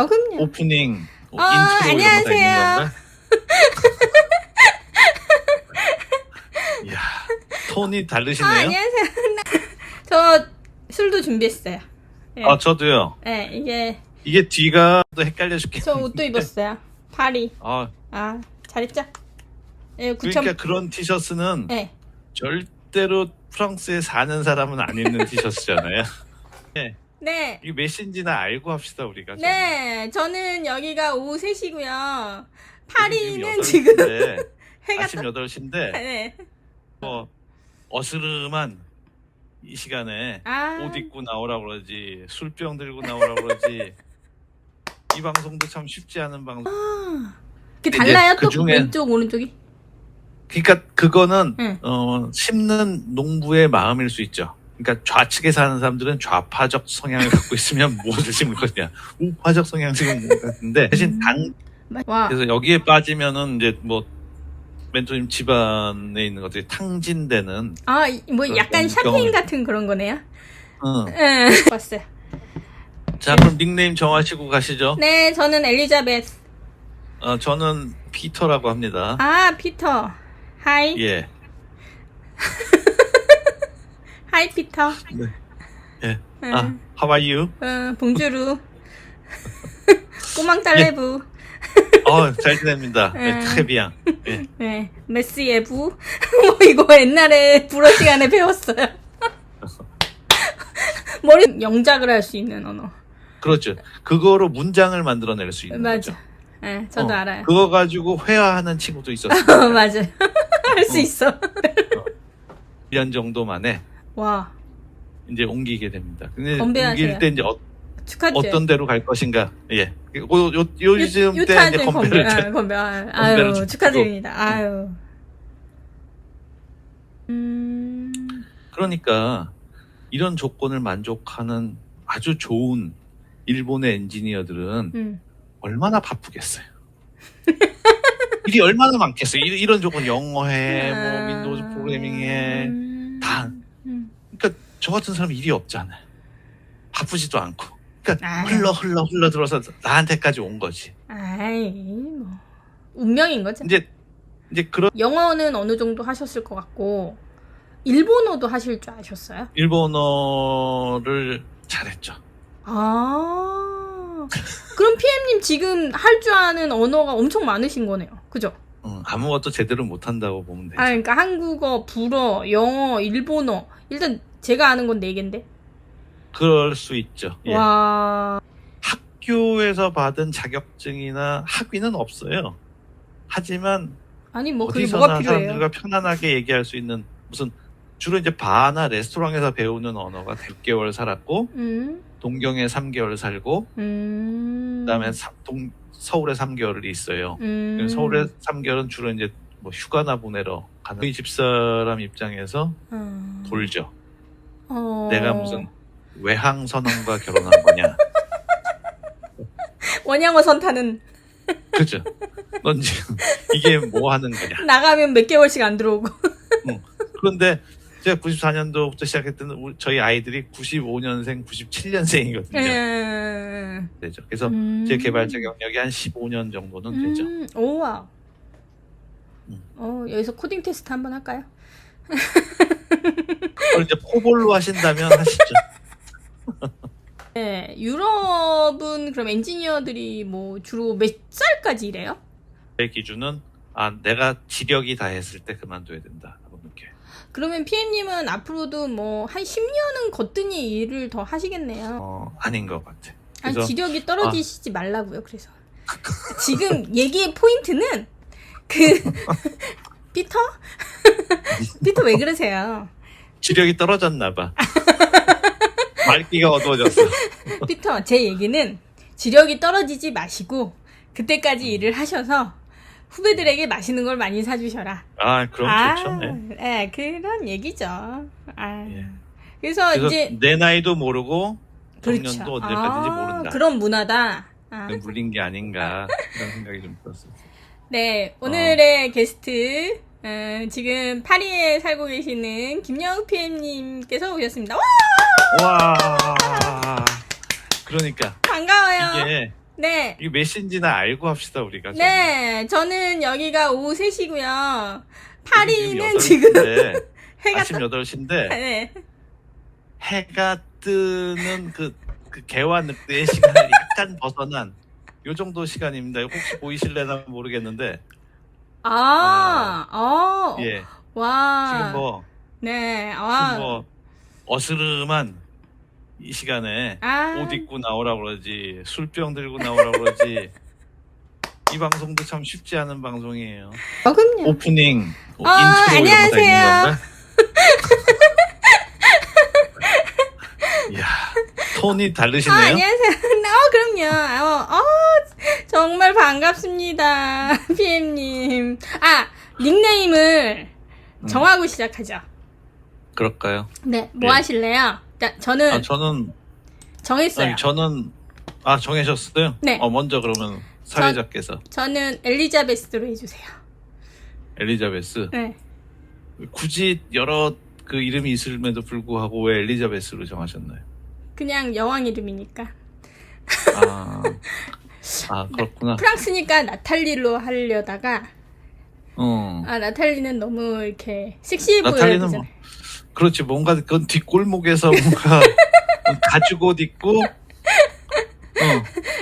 그럼요. 오프닝 인트로 안녕하세요. 이런 거 다 있는 건가? 이야, 톤이 다르시네요. 안녕하세요. 저 술도 준비했어요. 네. 저도요. 네, 이게 뒤가 또 헷갈려 죽겠네. 저 옷도 입었어요. 파리. 아, 잘했죠? 네, 그러니까 그런 티셔츠는 네. 절대로 프랑스에 사는 사람은 안 입는 티셔츠잖아요. 네. 네. 이게 몇인지나 알고 합시다, 우리가. 네, 저는 여기가 오후 3시고요. 파리는 여덟 지금 시인데, 해가 아침 8시인데 네. 뭐 어스름한 이 시간에 옷 입고 나오라 그러지, 술병 들고 나오라 그러지. 이 방송도 참 쉽지 않은 방송. 그 달라요? 또 그중에- 왼쪽 오른쪽이? 그러니까 그거는 응. 심는 농부의 마음일 수 있죠. 그러니까 좌측에 사는 사람들은 좌파적 성향을 갖고 있으면 무엇을 심을 거냐, 우파적 성향을 심을 것 같은데 대신 와. 그래서 여기에 빠지면은 이제 뭐 멘토님 집안에 있는 것들이 탕진되는. 뭐 약간 그런 샴페인 경험이- 같은 그런 거네요? 응. 응. 봤어요. 자, 그럼 닉네임 정하시고 가시죠. 네, 저는 엘리자베스. 저는 피터라고 합니다. 피터. 하이. 예. 하이, 피터. 예. 응. How are you? 봉주루. 꼬망딸레부. 잘 지냅니다. 예, 트레비앙. 예. 네, 메스예부. 뭐 이거 옛날에 불어 시간에 배웠어요. 머리 영작을 할 수 있는 언어. 그렇죠. 그거로 문장을 만들어낼 수 있는 맞아. 거죠. 네, 저도 알아요. 그거 가지고 회화하는 친구도 있었어요. 맞아. 할 수 있어. 1년 정도 만에 와, 이제 옮기게 됩니다. 근데 건배하세요. 옮길 때 이제 축하드려요. 어떤 데로 갈 것인가? 예. 요즘 때 유타한테 이제 건배를 건배. 건배를 아유, 좀 축하드립니다. 아유. 그러니까 이런 조건을 만족하는 아주 좋은 일본의 엔지니어들은 얼마나 바쁘겠어요. 일이 얼마나 많겠어요. 이런 조건 영어해, 뭐 윈도우즈 프로그래밍해, 다. 그러니까 저 같은 사람 일이 없잖아요. 바쁘지도 않고. 그러니까 흘러 들어서 나한테까지 온 거지. 뭐 운명인 거죠. 이제 그런 영어는 어느 정도 하셨을 것 같고 일본어도 하실 줄 아셨어요? 일본어를 잘했죠. 그럼 PM님 지금 할 줄 아는 언어가 엄청 많으신 거네요. 그죠? 아무것도 제대로 못한다고 보면 되죠. 그러니까 한국어, 불어, 영어, 일본어. 일단 제가 아는 건 4개인데. 그럴 수 있죠. 예. 와. 학교에서 받은 자격증이나 학위는 없어요. 하지만 아니 뭐 그게 어디서나 뭐가 필요해요? 사람들과 편안하게 얘기할 수 있는, 무슨 주로 이제 바나 레스토랑에서 배우는 언어가 100개월 살았고, 동경에 3개월 살고, 그다음에 서울에 3개월이 있어요. 서울에 3개월은 주로 이제 뭐 휴가나 보내러 가는. 이 집사람 입장에서 돌죠. 내가 무슨 외항 선원과 결혼한 거냐? 원양어 선타는 그죠? 넌 지금 이게 뭐 하는 거냐? 나가면 몇 개월씩 안 들어오고. 그런데 제가 94년도부터 시작했던 저희 아이들이 95년생, 97년생이거든요. 되죠. 그래서 제 개발자 경력이 한 15년 정도는 되죠. 오와. 여기서 코딩 테스트 한번 할까요? 그걸 이제 포볼로 하신다면 하시죠. 네, 유럽은 그럼 엔지니어들이 뭐 주로 몇 살까지 일해요? 제 기준은 내가 지력이 다 했을 때 그만둬야 된다라고 느껴요. 그러면 PM님은 앞으로도 뭐 한 10년은 거뜬히 일을 더 하시겠네요. 아닌 것 같아. 그래서 지력이 떨어지시지 말라고요. 그래서 지금 얘기의 포인트는 피터? 피터 왜 그러세요? 지력이 떨어졌나 봐. 말기가 어두워졌어. 피터, 제 얘기는 지력이 떨어지지 마시고 그때까지 일을 하셔서 후배들에게 맛있는 걸 많이 사주셔라. 그럼 좋죠. 네. 네, 그런 얘기죠. 예. 그래서 이제 내 나이도 모르고 그렇죠. 정년도 언제까지인지 모른다. 그런 문화다. 물린 게 아닌가 그런 생각이 좀 들었어요. 네, 오늘의 게스트 지금 파리에 살고 계시는 김영욱 PM님께서 오셨습니다. 와! 와, 그러니까 반가워요. 이게 네. 이게 몇 시인지나 알고 합시다, 우리가. 네, 저는 여기가 오후 3시고요. 파리는 지금 지금 해가 아침 8시인데 네. 해가 뜨는 그 개와 늑대의 시간을 약간 벗어난 요 정도 시간입니다. 혹시 보이실래나 모르겠는데. 예. 와. 지금 뭐, 네. 지금 뭐 어스름한 이 시간에 옷 입고 나오라 그러지, 술병 들고 나오라 그러지. 이 방송도 참 쉽지 않은 방송이에요. 그럼요. 오프닝, 인트로 안녕하세요. 이런 거 다 있는 건가? 이야, 톤이 다르시네요. 안녕하세요. 그럼요. 정말 반갑습니다. PM님. 닉네임을 정하고 시작하죠. 그럴까요? 네, 뭐 하실래요? 저는 정했어요. 아니, 저는 정하셨어요? 네. 먼저 그러면 사회자께서. 저는 엘리자베스로 해주세요. 엘리자베스. 네. 굳이 여러 그 이름이 있음에도 불구하고 왜 엘리자베스로 정하셨나요? 그냥 여왕 이름이니까. 그렇구나. 프랑스니까 나탈리로 하려다가 어. 나탈리는 너무 이렇게 섹시해 나탈리는 보여요. 그렇지, 뭔가 그건 뒷골목에서 뭔가 가죽 옷 입고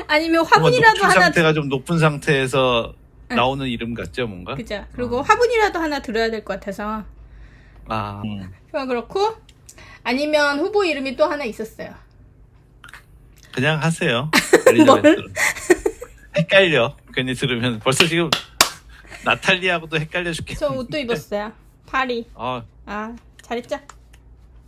아니면 화분이라도 하나 상태가 좀 높은 상태에서 나오는 이름 같죠, 뭔가. 그죠. 그리고 화분이라도 하나 들어야 될 것 같아서. 그렇고 아니면 후보 이름이 또 하나 있었어요. 그냥 하세요. 엘리자베스로. 헷갈려. 괜히 들으면 벌써 지금 나탈리아하고도 헷갈려 죽겠네. 저 옷도 입었어요. 파리. 잘했죠?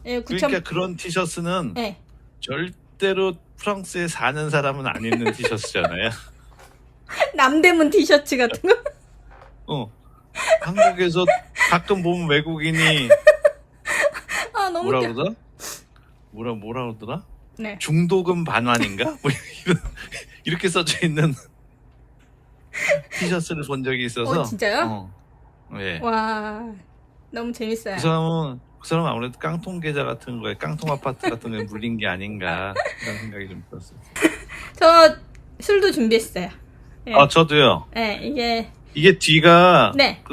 예, 그러니까 그런 티셔츠는 네. 절대로 프랑스에 사는 사람은 안 입는 티셔츠잖아요. 남대문 티셔츠 같은 거? 한국에서 가끔 보면 외국인이 너무 뭐라 웃겨. 그러더라? 뭐라 그러더라? 네. 중도금 반환인가? 뭐 이렇게 써져 있는 티셔츠를 본 적이 있어서. 진짜요? 예. 와, 너무 재밌어요. 그 사람은 아무래도 깡통 계좌 같은 거에, 깡통 아파트 같은 거에 물린 게 아닌가 그런 생각이 좀 들었어요. 저 술도 준비했어요. 네. 저도요. 네, 이게 뒤가 네.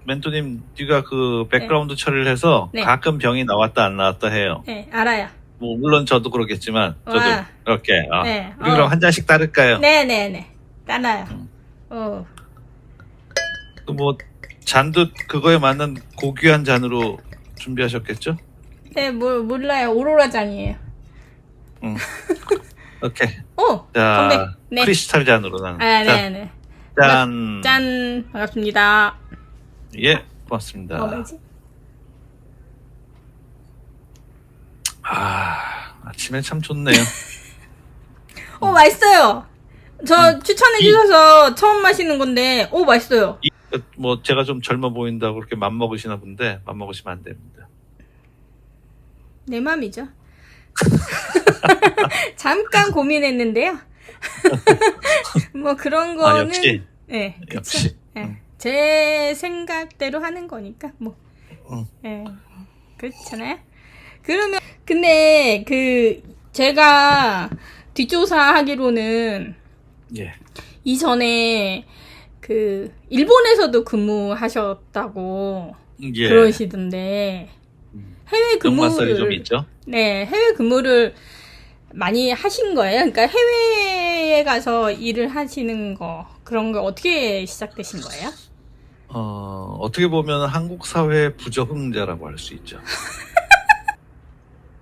멘토님 뒤가 백그라운드 처리를 해서 가끔 병이 나왔다 안 나왔다 해요. 네, 알아요. 뭐 물론 저도 그렇겠지만 저도 이렇게 네. 우리 그럼 한 잔씩 따를까요? 네네네, 따라요. 뭐 잔도 그거에 맞는 고귀한 잔으로 준비하셨겠죠? 네, 몰라요. 오로라 잔이에요. 오케이. 자, 건배. 네. 크리스탈 잔으로 나는. 네네. 짠. 반갑습니다. 예, 고맙습니다. 뭐지? 아침에 참 좋네요. 맛있어요. 저 추천해주셔서 처음 마시는 건데, 맛있어요. 뭐 제가 좀 젊어 보인다고 그렇게 맘먹으시나 본데 맘먹으시면 안 됩니다. 내 맘이죠. 잠깐 고민했는데요. 뭐 그런 거는 역시. 네, 역시. 네. 제 생각대로 하는 거니까 뭐. 네. 그렇잖아요. 그러면 근데 제가 뒷조사하기로는 이전에 일본에서도 근무하셨다고 그러시던데 해외 근무를 좀 있죠? 네, 해외 근무를 많이 하신 거예요? 그러니까 해외에 가서 일을 하시는 거 그런 거 어떻게 시작되신 거예요? 어떻게 보면 한국 사회의 부적응자라고 할 수 있죠.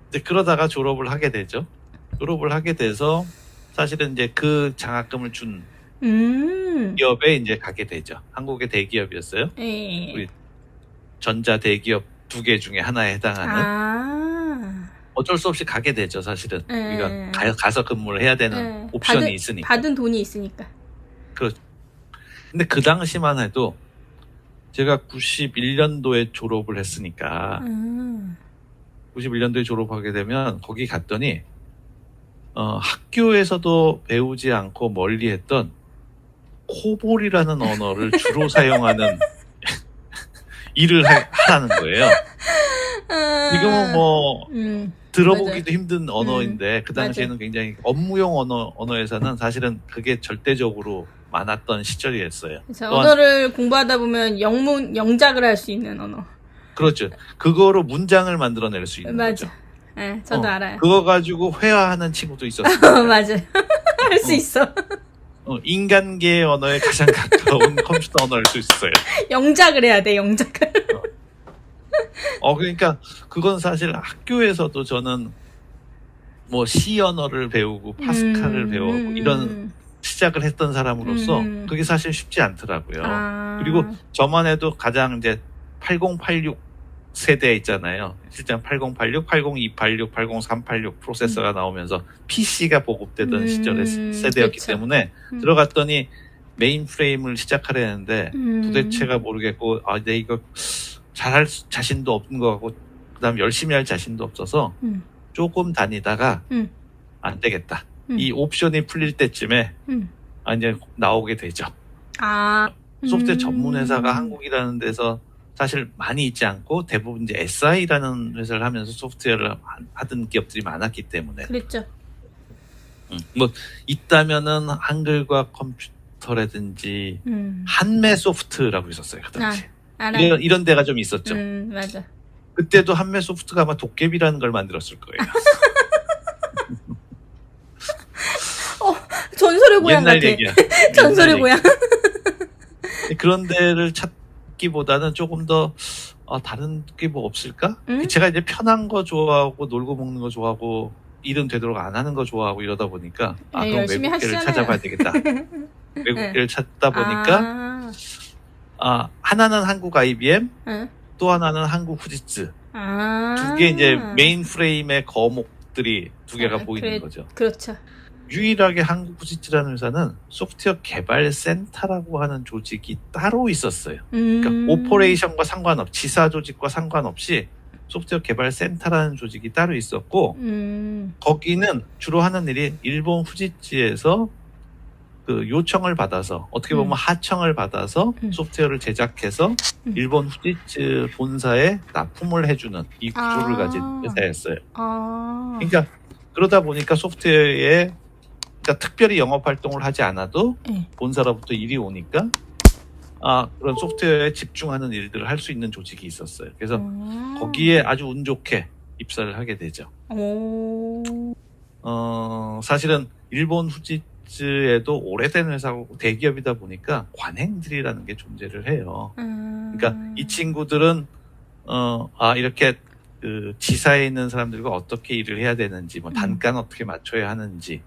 근데 그러다가 졸업을 하게 되죠. 졸업을 하게 돼서 사실은 이제 그 장학금을 준 기업에 이제 가게 되죠. 한국의 대기업이었어요. 우리 전자 대기업 2개 중에 하나에 해당하는. 어쩔 수 없이 가게 되죠, 사실은. 우리가 가서 근무를 해야 되는 옵션이 있으니까. 받은 돈이 있으니까. 근데 그 당시만 해도 제가 91년도에 졸업을 했으니까 91년도에 졸업하게 되면 거기 갔더니 학교에서도 배우지 않고 멀리했던 코볼이라는 언어를 주로 사용하는 일을 하라는 거예요. 지금은 뭐 들어보기도 힘든 음. 언어인데 그 당시에는 굉장히 업무용 언어에서는 사실은 그게 절대적으로 많았던 시절이었어요. 그래서 또한 언어를 공부하다 보면 영작을 할 수 있는 언어. 그렇죠. 그거로 문장을 만들어낼 수 있는 거죠. 맞아. 네, 저도 알아요. 그거 가지고 회화하는 친구도 있었어요. 맞아. 할 수 있어. 인간계의 언어에 가장 가까운 컴퓨터 언어일 수 있어요. 영작을 해야 돼, 영작을. 그러니까 그건 사실 학교에서도 저는 뭐 C 언어를 배우고 파스칼을 배우고 이런 시작을 했던 사람으로서 그게 사실 쉽지 않더라고요. 그리고 저만 해도 가장 이제 8086 세대 있잖아요. 실제 8086, 80286, 80386 프로세서가 나오면서 PC가 보급되던 시절의 세대였기 그쵸. 때문에 들어갔더니 메인프레임을 시작하려는데 도대체가 모르겠고 내 이거 잘할 자신도 없는 것 같고 그다음 열심히 할 자신도 없어서 조금 다니다가 안 되겠다. 이 옵션이 풀릴 때쯤에 이제 나오게 되죠. 소프트웨어 전문 회사가 한국이라는 데서 사실 많이 있지 않고 대부분 이제 SI라는 회사를 하면서 소프트웨어를 하던 기업들이 많았기 때문에 그랬죠. 뭐 있다면은 한글과 컴퓨터라든지 한매 소프트라고 있었어요 그 당시. 알아요. 이런 데가 좀 있었죠. 맞아. 그때도 한매 소프트가 아마 도깨비라는 걸 만들었을 거예요. 전설의 고향 옛날 같아. 얘기야. 전설의 고향. 그런 데를 찾기보다는 조금 더 다른 게 뭐 없을까? 제가 이제 편한 거 좋아하고 놀고 먹는 거 좋아하고 일은 되도록 안 하는 거 좋아하고 이러다 보니까 그럼 열심히 외국계를 하시잖아요. 찾아봐야 되겠다. 외국계를 찾다 보니까 하나는 한국 IBM, 또 하나는 한국 후지츠. 두 개 이제 메인 프레임의 거목들이 두 개가 보이는 거죠. 그렇죠. 유일하게 한국 후지츠라는 회사는 소프트웨어 개발 센터라고 하는 조직이 따로 있었어요. 그러니까 오퍼레이션과 상관없이 지사 조직과 상관없이 소프트웨어 개발 센터라는 조직이 따로 있었고 거기는 주로 하는 일이 일본 후지츠에서 그 요청을 받아서 어떻게 보면 하청을 받아서 소프트웨어를 제작해서 일본 후지츠 본사에 납품을 해주는 이 구조를 가진 회사였어요. 그러니까 그러다 보니까 소프트웨어에 그러니까 특별히 영업 활동을 하지 않아도 본사로부터 일이 오니까 그런 소프트웨어에 집중하는 일들을 할 수 있는 조직이 있었어요. 그래서 거기에 아주 운 좋게 입사를 하게 되죠. 사실은 일본 후지츠에도 오래된 회사고 대기업이다 보니까 관행들이라는 게 존재를 해요. 그러니까 이 친구들은 이렇게 그 지사에 있는 사람들과 어떻게 일을 해야 되는지, 뭐 단가는 어떻게 맞춰야 하는지,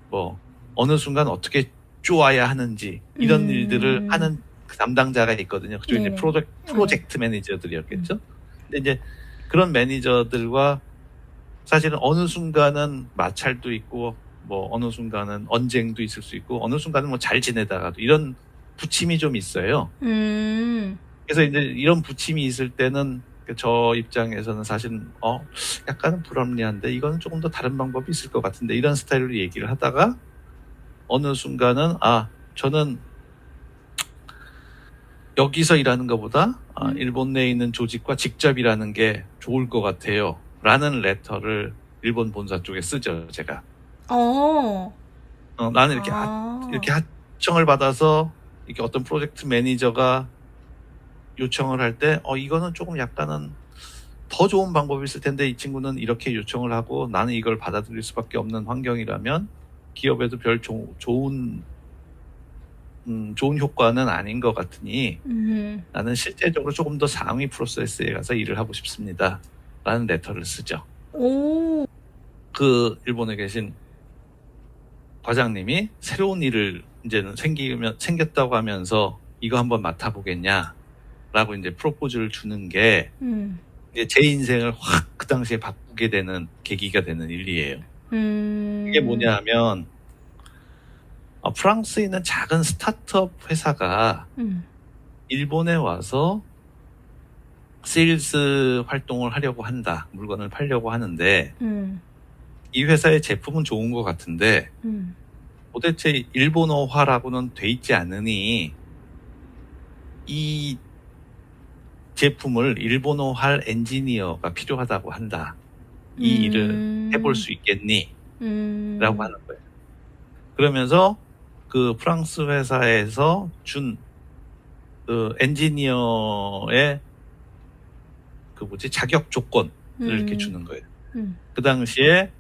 뭐 어느 순간 어떻게 쪼아야 하는지 이런 일들을 하는 그 담당자가 있거든요. 그쪽 이제 프로젝트 매니저들이었겠죠. 근데 이제 그런 매니저들과 사실은 어느 순간은 마찰도 있고, 뭐 어느 순간은 언쟁도 있을 수 있고, 어느 순간은 뭐 잘 지내다가도 이런 부침이 좀 있어요. 그래서 이제 이런 부침이 있을 때는 저 입장에서는 사실은 약간은 불합리한데 이거는 조금 더 다른 방법이 있을 것 같은데 이런 스타일로 얘기를 하다가 어느 순간은 저는 여기서 일하는 것보다 일본 내에 있는 조직과 직접 일하는 게 좋을 것 같아요 라는 레터를 일본 본사 쪽에 쓰죠 제가. 나는 이렇게 하청을 받아서 이렇게 어떤 프로젝트 매니저가 요청을 할 때 이거는 조금 약간은 더 좋은 방법이 있을 텐데 이 친구는 이렇게 요청을 하고 나는 이걸 받아들일 수밖에 없는 환경이라면 기업에도 별 좋은 효과는 아닌 것 같으니 나는 실제적으로 조금 더 상위 프로세스에 가서 일을 하고 싶습니다 라는 레터를 쓰죠. 그 일본에 계신 과장님이 새로운 일을 이제는 생겼다고 하면서 이거 한번 맡아보겠냐 라고 이제 프로포즈를 주는 게 이제 제 인생을 확 그 당시에 바꾸게 되는 계기가 되는 일이에요. 이게 뭐냐 하면 프랑스에 있는 작은 스타트업 회사가 일본에 와서 세일즈 활동을 하려고 한다. 물건을 팔려고 하는데 이 회사의 제품은 좋은 것 같은데 도대체 일본어화라고는 돼 있지 않으니 이 제품을 일본어할 엔지니어가 필요하다고 한다. 이 일을 해볼 수 있겠니? 라고 하는 거예요. 그러면서 그 프랑스 회사에서 준 그 엔지니어의 자격 조건을 이렇게 주는 거예요. 그 당시에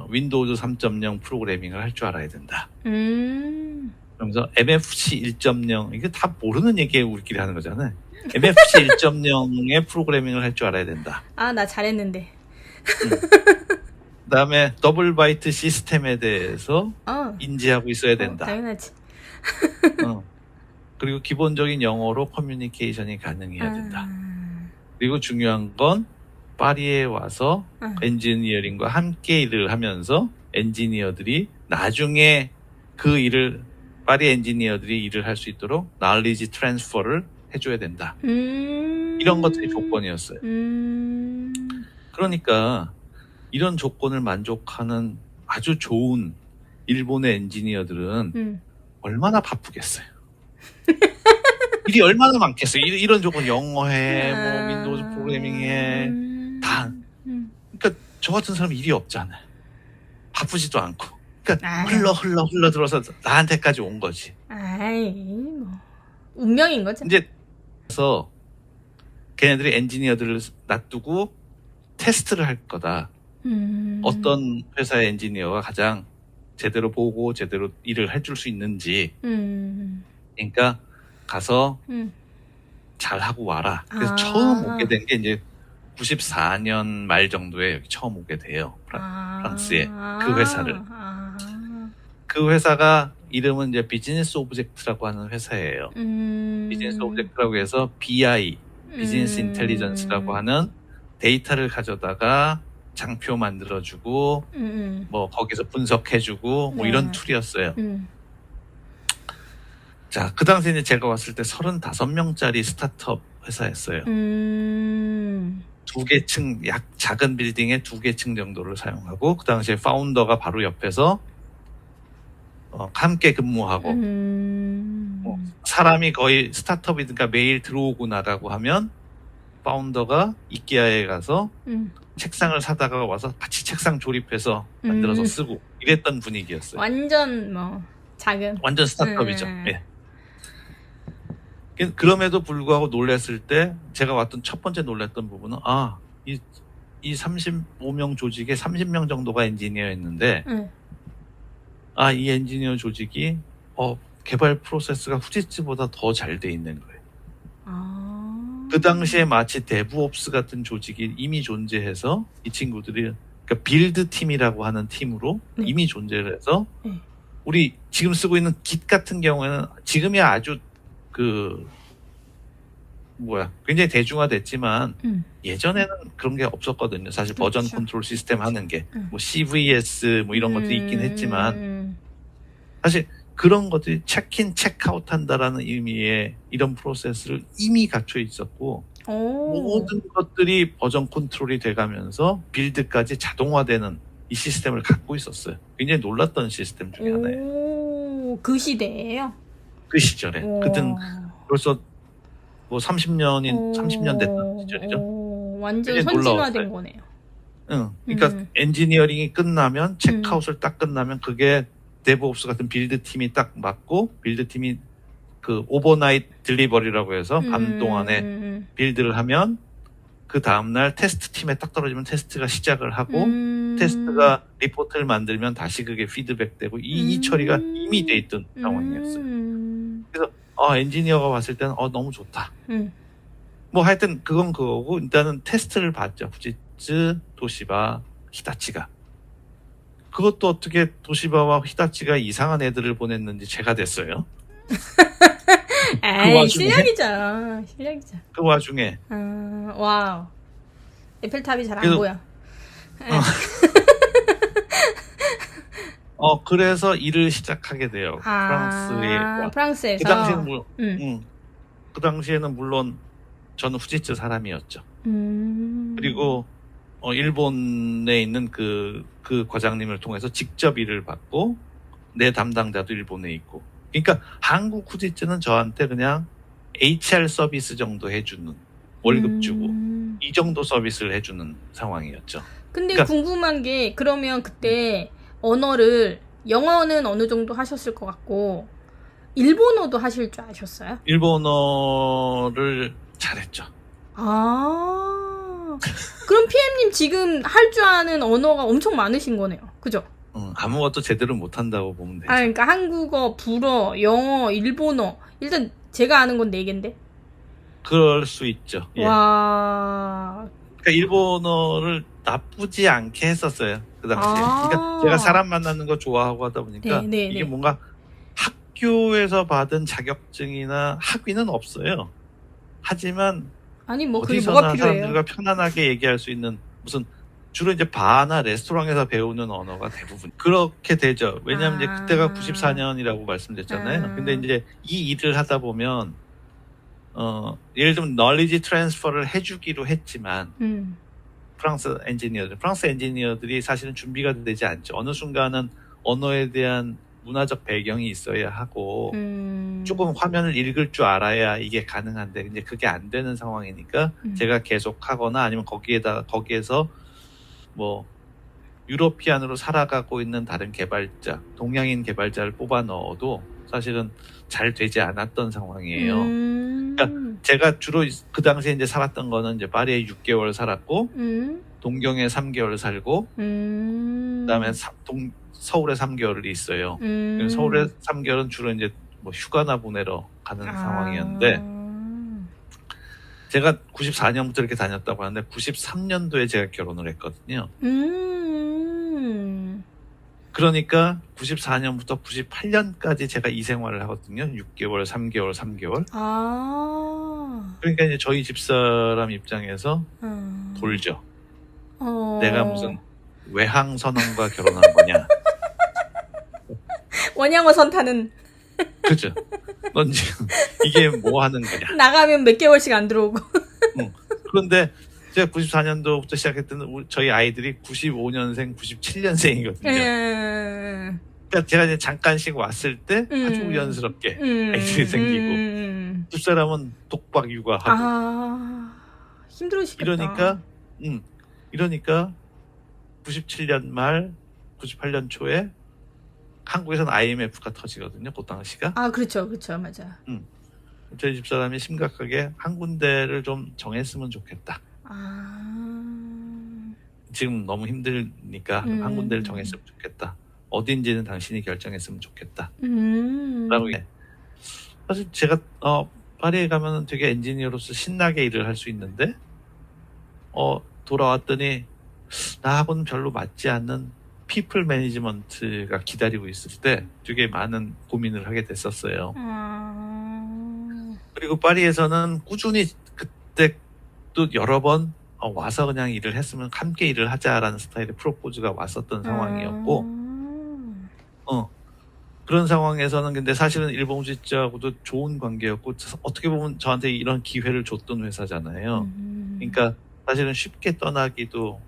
윈도우즈 3.0 프로그래밍을 할 줄 알아야 된다. 그러면서 MFC 1.0 이게 다 모르는 얘기 우리끼리 하는 거잖아요. MFC 1.0의 프로그래밍을 할 줄 알아야 된다. 아, 나 잘했는데. 그다음에 더블 바이트 시스템에 대해서 인지하고 있어야 된다. 당연하지. 그리고 기본적인 영어로 커뮤니케이션이 가능해야 된다. 그리고 중요한 건 파리에 와서 엔지니어링과 함께 일을 하면서 엔지니어들이 나중에 그 일을 파리 엔지니어들이 일을 할 수 있도록 knowledge transfer를 해줘야 된다. 이런 것들이 조건이었어요. 그러니까 이런 조건을 만족하는 아주 좋은 일본의 엔지니어들은 얼마나 바쁘겠어요. 일이 얼마나 많겠어요. 이런 조건 영어해, 뭐 윈도우즈 프로그래밍해, 다. 그러니까 저 같은 사람은 일이 없잖아요. 바쁘지도 않고. 그러니까 흘러 들어서 나한테까지 온 거지. 아이, 뭐 운명인 거죠. 이제 그래서 걔네들이 엔지니어들을 놔두고 테스트를 할 거다. 어떤 회사의 엔지니어가 가장 제대로 보고 제대로 일을 해줄 수 있는지. 그러니까 가서 잘 하고 와라. 그래서 처음 오게 된 게 이제 94년 말 정도에 여기 처음 오게 돼요. 프랑스에 그 회사를. 그 회사가 이름은 이제 비즈니스 오브젝트라고 하는 회사예요. 비즈니스 오브젝트라고 해서 BI, 비즈니스 인텔리전스라고 하는 데이터를 가져다가 장표 만들어주고, 뭐 거기서 분석해주고, 뭐 이런 툴이었어요. 자, 그 당시에 제가 왔을 때 35명짜리 스타트업 회사였어요. 두 개 층, 약 작은 빌딩에 2개 층 정도를 사용하고, 그 당시에 파운더가 바로 옆에서 함께 근무하고, 사람이 거의 스타트업이니까 매일 들어오고 나가고 하면, 파운더가 이케아에 가서 책상을 사다가 와서 같이 책상 조립해서 만들어서 쓰고, 이랬던 분위기였어요. 완전 뭐 작은. 완전 스타트업이죠. 예. 그럼에도 불구하고 놀랐을 때 제가 왔던 첫 번째 놀랐던 부분은 이 35명 조직에 30명 정도가 엔지니어였는데 이 엔지니어 조직이 개발 프로세스가 후지츠보다 더 잘 돼 있는 거예요. 그 당시에 마치 데브옵스 같은 조직이 이미 존재해서 이 친구들이 그러니까 빌드 팀이라고 하는 팀으로 이미 존재를 해서 우리 지금 쓰고 있는 깃 같은 경우에는 지금이야 아주 굉장히 대중화됐지만 예전에는 그런 게 없었거든요. 사실 그렇죠. 버전 컨트롤 시스템 하는 게 뭐 CVS 뭐 이런 것들이 있긴 했지만 사실 그런 것들이 체크인 체크아웃 한다라는 의미의 이런 프로세스를 이미 갖춰 있었고 모든 것들이 버전 컨트롤이 돼가면서 빌드까지 자동화되는 이 시스템을 갖고 있었어요. 굉장히 놀랐던 시스템 중에 하나예요. 그 시대예요? 그 시절에. 그땐 벌써 뭐 30년 됐던 시절이죠. 완전 선진화된 거네요. 그러니까 엔지니어링이 끝나면 체크아웃을 딱 끝나면 그게 데브옵스 같은 빌드 팀이 딱 맞고 빌드 팀이 그 오버나이트 딜리버리라고 해서 밤 동안에 빌드를 하면 그 다음날 테스트 팀에 딱 떨어지면 테스트가 시작을 하고 테스트가 리포트를 만들면 다시 그게 피드백되고 이 처리가 이미 돼 있던 상황이었어요. 그래서 엔지니어가 왔을 때는 너무 좋다. 뭐 하여튼 그건 그거고 일단은 테스트를 봤죠. 후지츠, 도시바, 히타치가. 그것도 어떻게 도시바와 히타치가 이상한 애들을 보냈는지 제가 됐어요. 실력이죠. 그 와중에. 와우. 에펠탑이 잘 안 보여. 그래서 일을 시작하게 돼요. 프랑스에서. 그 당시에는 물론 저는 후지츠 사람이었죠. 그리고 일본에 있는 그 과장님을 통해서 직접 일을 받고 내 담당자도 일본에 있고. 그러니까 한국 후지츠는 저한테 그냥 HR 서비스 정도 해주는 월급 주고 이 정도 서비스를 해주는 상황이었죠. 근데 그러니까 궁금한 게 그러면 그때 언어를 영어는 어느 정도 하셨을 것 같고 일본어도 하실 줄 아셨어요? 일본어를 잘했죠. 아, 그럼 PM님 지금 할 줄 아는 언어가 엄청 많으신 거네요. 그죠? 아무것도 제대로 못한다고 보면 되죠. 그러니까 한국어, 불어, 영어, 일본어. 일단 제가 아는 건 4개인데. 그럴 수 있죠. 예. 와. 그러니까 일본어를 나쁘지 않게 했었어요. 그 당시에. 그러니까 제가 사람 만나는 거 좋아하고 하다 보니까 이게 뭔가 학교에서 받은 자격증이나 학위는 없어요. 하지만 아니 뭐 그게 어디서나 뭐가 필요해요? 사람들과 편안하게 얘기할 수 있는 무슨 주로 이제 바나 레스토랑에서 배우는 언어가 대부분 그렇게 되죠. 왜냐하면 이제 그때가 94년이라고 말씀드렸잖아요. 근데 이제 이 일을 하다 보면 예를 들면 널리지 트랜스퍼를 해주기로 했지만 프랑스 엔지니어들이 사실은 준비가 되지 않죠. 어느 순간은 언어에 대한 문화적 배경이 있어야 하고 조금 화면을 읽을 줄 알아야 이게 가능한데 이제 그게 안 되는 상황이니까 제가 계속 하거나 아니면 거기에서 뭐 유러피안으로 살아가고 있는 다른 개발자, 동양인 개발자를 뽑아 넣어도 사실은 잘 되지 않았던 상황이에요. 그러니까 제가 주로 그 당시에 이제 살았던 거는 이제 파리에 6개월 살았고 동경에 3개월 살고 그다음에 서울에 3개월이 있어요. 서울에 3개월은 주로 이제 뭐 휴가나 보내러 가는 상황이었는데 제가 94년부터 이렇게 다녔다고 하는데 93년도에 제가 결혼을 했거든요. 그러니까 94년부터 98년까지 제가 이 생활을 하거든요. 6개월, 3개월, 3개월. 그러니까 이제 저희 집사람 입장에서 돌죠. 내가 무슨 외항 선원과 결혼한 거냐. 원양어 선타는. 그죠. 넌 지금 이게 뭐 하는 거냐. 나가면 몇 개월씩 안 들어오고. 그런데 제가 94년도부터 시작했던 저희 아이들이 95년생, 97년생이거든요. 그러니까 제가 이제 잠깐씩 왔을 때 아주 우연스럽게 아이들이 생기고 집사람은 독박 육아하고 힘들으시겠다. 이러니까 97년 말 98년 초에 한국에서는 IMF가 터지거든요. 그 당시가. 그렇죠. 맞아. 저희 집사람이 심각하게 한 군데를 좀 정했으면 좋겠다. 지금 너무 힘드니까 한 군데를 정했으면 좋겠다. 어딘지는 당신이 결정했으면 좋겠다. 라고 사실 제가 파리에 가면 되게 엔지니어로서 신나게 일을 할 수 있는데 돌아왔더니 나하고는 별로 맞지 않는 피플 매니지먼트가 기다리고 있을 때 되게 많은 고민을 하게 됐었어요. 그리고 파리에서는 꾸준히 그때 또 여러 번 와서 그냥 일을 했으면 함께 일을 하자라는 스타일의 프로포즈가 왔었던 상황이었고 그런 상황에서는 근데 사실은 일본 주식자하고도 좋은 관계였고 어떻게 보면 저한테 이런 기회를 줬던 회사잖아요. 그러니까 사실은 쉽게 떠나기도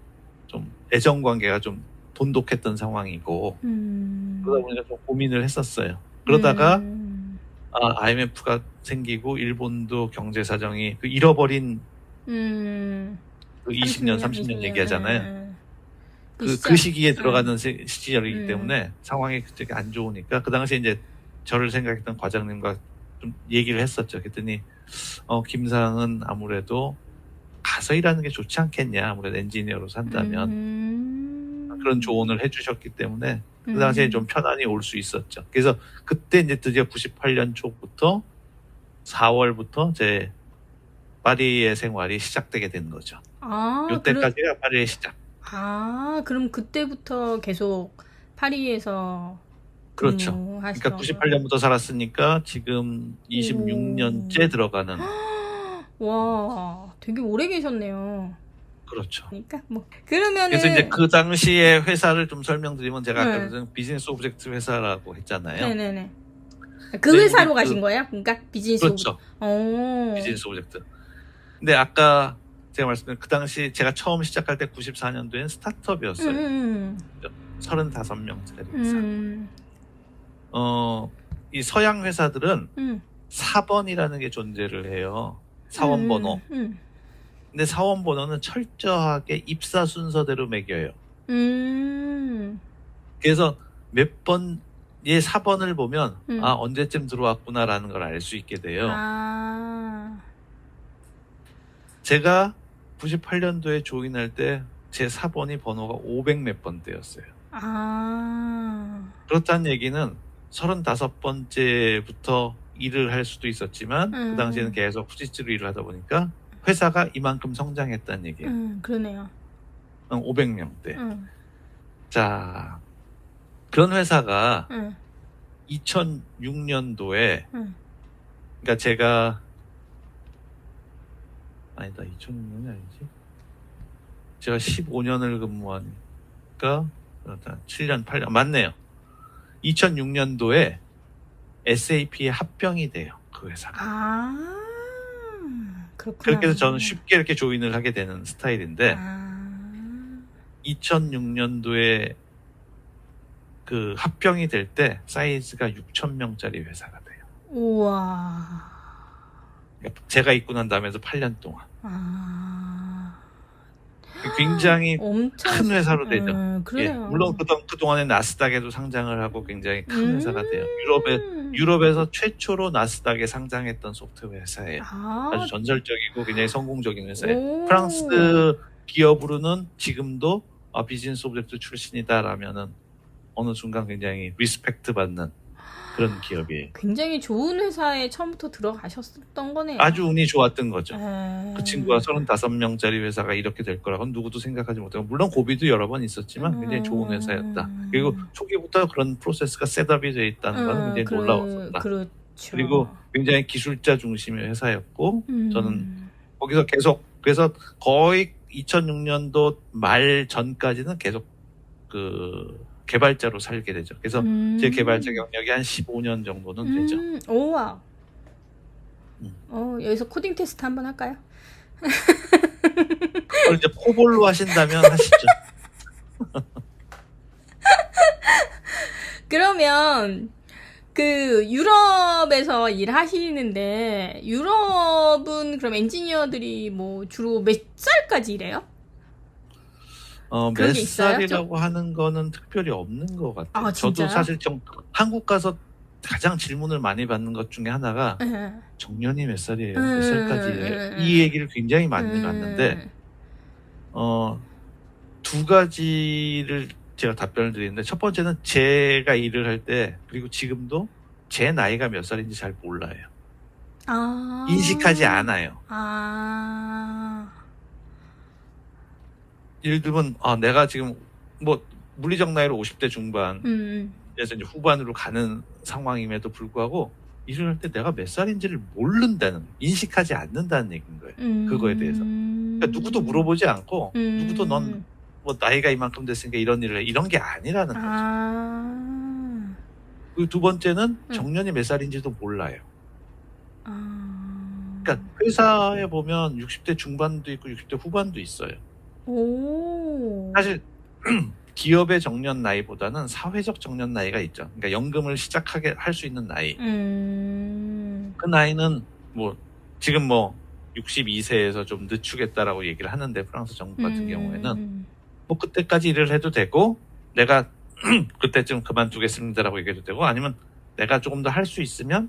좀 애정 관계가 좀 돈독했던 상황이고 그러다 보니까 좀 고민을 했었어요. 그러다가 IMF가 생기고 일본도 경제 사정이 잃어버린 그 20년, 30년 얘기하잖아요. 그 시기에 들어가는 시절이기 때문에 상황이 되게 안 좋으니까 그 당시에 이제 저를 생각했던 과장님과 좀 얘기를 했었죠. 그랬더니 김상은 아무래도 가서 일하는 게 좋지 않겠냐. 아무래도 엔지니어로서 한다면 그런 조언을 해주셨기 때문에 그 당시에 좀 편안히 올 수 있었죠. 그래서 그때 이제 드디어 98년 초부터 4월부터 제 파리의 생활이 시작되게 된 거죠. 이때까지가 파리의 시작. 그럼 그때부터 계속 파리에서 그렇죠. 그러니까 98년부터 살았으니까 지금 26년째 들어가는. 와, 되게 오래 계셨네요. 그렇죠. 그러니까 그러면은 그래서 이제 그 당시에 회사를 좀 설명드리면 제가 아까 전에 비즈니스 오브젝트 회사라고 했잖아요. 네네네. 그 회사로 가신 거예요? 그러니까 비즈니스 그렇죠. 비즈니스 오브젝트. 근데 아까 제가 말씀드린 그 당시 제가 처음 시작할 때 94년도엔 스타트업이었어요. 35명짜리 회사. 이 서양 회사들은 4번이라는 게 존재를 해요. 사원 번호. 근데 사원 번호는 철저하게 입사 순서대로 매겨요. 그래서 몇 번의 사번을 보면 아 언제쯤 들어왔구나라는 걸 알 수 있게 돼요. 제가 98년도에 조인할 때 제 사번이 번호가 500 몇 번대였어요. 그렇다는 얘기는 35번째부터 일을 할 수도 있었지만 그 당시에는 계속 후지츠로 일을 하다 보니까 회사가 이만큼 성장했다는 얘기예요. 그러네요. 500명대. 자, 그런 회사가 2006년도에 그러니까 제가 아니다 2006년이 아니지. 제가 15년을 근무하니까 7년 8년 맞네요. 2006년도에 SAP에 합병이 돼요. 그 회사가. 그렇구나. 그렇게 해서 저는 쉽게 이렇게 조인을 하게 되는 스타일인데 2006년도에 그 합병이 될 때 사이즈가 6,000명짜리 회사가 돼요. 우와. 그러니까 제가 있고 난 다음에도 8년 동안. 굉장히 큰 회사로 되죠. 예, 물론 그동안에 나스닥에도 상장을 하고 굉장히 큰 회사가 돼요. 유럽에서 최초로 나스닥에 상장했던 소프트웨어 회사예요. 아주 전설적이고 굉장히 성공적인 회사예요. 프랑스 기업으로는 지금도 비즈니스 오브젝트 출신이다라면은 어느 순간 굉장히 리스펙트 받는 그런 기업이에요. 굉장히 좋은 회사에 처음부터 들어가셨던 거네요. 아주 운이 좋았던 거죠. 그 친구가 35명짜리 회사가 이렇게 될 거라고는 누구도 생각하지 못하고 물론 고비도 여러 번 있었지만 굉장히 좋은 회사였다. 그리고 초기부터 그런 프로세스가 셋업이 되어 있다는 건 굉장히 놀라웠었다. 그렇죠. 그리고 굉장히 기술자 중심의 회사였고 저는 거기서 계속 그래서 거의 2006년도 말 전까지는 계속 그 개발자로 살게 되죠. 그래서 제 개발자 경력이 한 15년 정도는 되죠. 오와. 여기서 코딩 테스트 한번 할까요? 그걸 이제 코볼로 하신다면 하시죠. 그러면 그 유럽에서 일하시는데 유럽은 그럼 엔지니어들이 뭐 주로 몇 살까지 일해요? 몇 살이라고 하는 거는 특별히 없는 것 같아요. 저도 사실 좀 한국 가서 가장 질문을 많이 받는 것 중에 하나가 정년이 몇 살이에요? 몇 살까지예요? 이 얘기를 굉장히 많이 받는데 두 가지를 제가 답변을 드리는데 첫 번째는 제가 일을 할 때 그리고 지금도 제 나이가 몇 살인지 잘 몰라요. 인식하지 않아요. 예를 들면 내가 지금 뭐 물리적 나이로 50대 중반에서 이제 후반으로 가는 상황임에도 불구하고 일을 할 때 내가 몇 살인지를 모른다는 인식하지 않는다는 얘기인 거예요. 그거에 대해서. 그러니까 누구도 물어보지 않고 누구도 넌 뭐 나이가 이만큼 됐으니까 이런 일을 해 이런 게 아니라는 거죠. 그리고 두 번째는 정년이 몇 살인지도 몰라요. 그러니까 회사에 보면 60대 중반도 있고 60대 후반도 있어요. 사실 기업의 정년 나이보다는 사회적 정년 나이가 있죠. 그러니까 연금을 시작하게 할 수 있는 나이. 그 나이는 뭐 지금 뭐 62세에서 좀 늦추겠다라고 얘기를 하는데 프랑스 정부 같은 경우에는 뭐 그때까지 일을 해도 되고 내가 그때쯤 그만두겠습니다라고 얘기해도 되고 아니면 내가 조금 더 할 수 있으면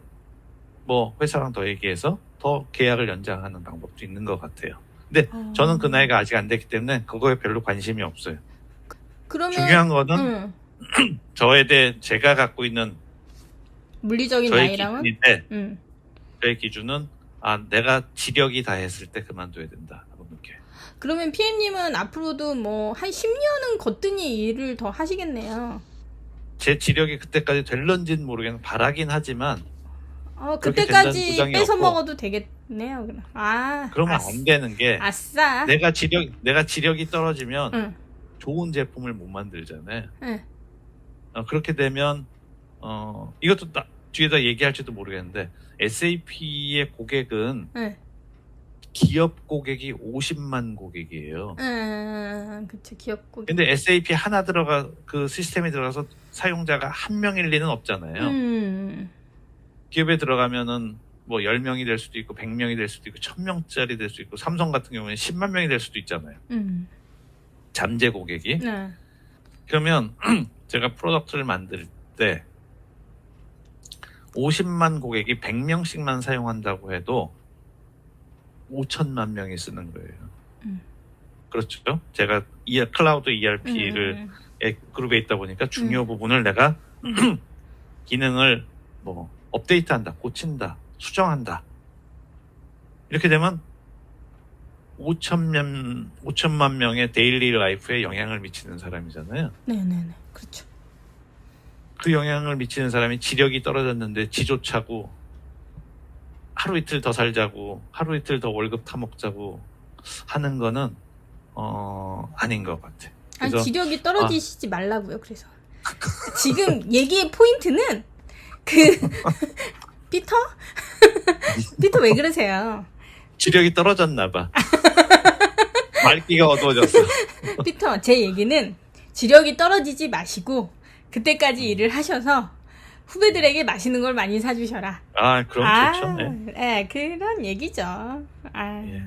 뭐 회사랑 더 얘기해서 더 계약을 연장하는 방법도 있는 것 같아요. 근데 저는 그 나이가 아직 안 됐기 때문에 그거에 별로 관심이 없어요. 그러면 중요한 거는 저에 대해 제가 갖고 있는 물리적인 나이랑은 저의 기준은 내가 지력이 다 했을 때 그만둬야 된다라고 느껴요. 그러면 PM님은 앞으로도 뭐 한 10년은 거뜬히 일을 더 하시겠네요. 제 지력이 그때까지 될런지는 모르겠는데 바라긴 하지만 그때까지 뺏어 먹어도 되겠네요. 그러면 안 되는 게 아싸. 내가 지력이 떨어지면 좋은 제품을 못 만들잖아요. 그렇게 되면 이것도 뒤에다 얘기할지도 모르겠는데 SAP의 고객은 기업 고객이 50만 고객이에요. 그쵸, 기업 고객. 근데 SAP 하나 그 시스템에 들어가서 사용자가 한 명일 리는 없잖아요. 기업에 들어가면은 뭐 10명이 될 수도 있고 100명이 될 수도 있고 1000명짜리 될 수도 있고 삼성 같은 경우는 10만 명이 될 수도 있잖아요. 잠재 고객이. 네. 그러면 제가 프로덕트를 만들 때 50만 고객이 100명씩만 사용한다고 해도 5천만 명이 쓰는 거예요. 그렇죠? 제가 클라우드 ERP를 그룹에 있다 보니까 중요 부분을 내가 기능을 뭐 업데이트한다, 고친다, 수정한다. 이렇게 되면 5천만 명의 데일리 라이프에 영향을 미치는 사람이잖아요. 네네네. 그렇죠. 그 영향을 미치는 사람이 지력이 떨어졌는데 지조차고 하루 이틀 더 살자고 하루 이틀 더 월급 타먹자고 하는 거는 아닌 것 같아. 아니, 지력이 떨어지시지 말라고요. 그래서 지금 얘기의 포인트는 피터? 피터 왜 그러세요? 지력이 떨어졌나 봐. 말기가 어두워졌어. 피터, 제 얘기는 지력이 떨어지지 마시고 그때까지 일을 하셔서 후배들에게 맛있는 걸 많이 사주셔라. 그럼 좋죠. 네. 네, 그런 얘기죠. 예.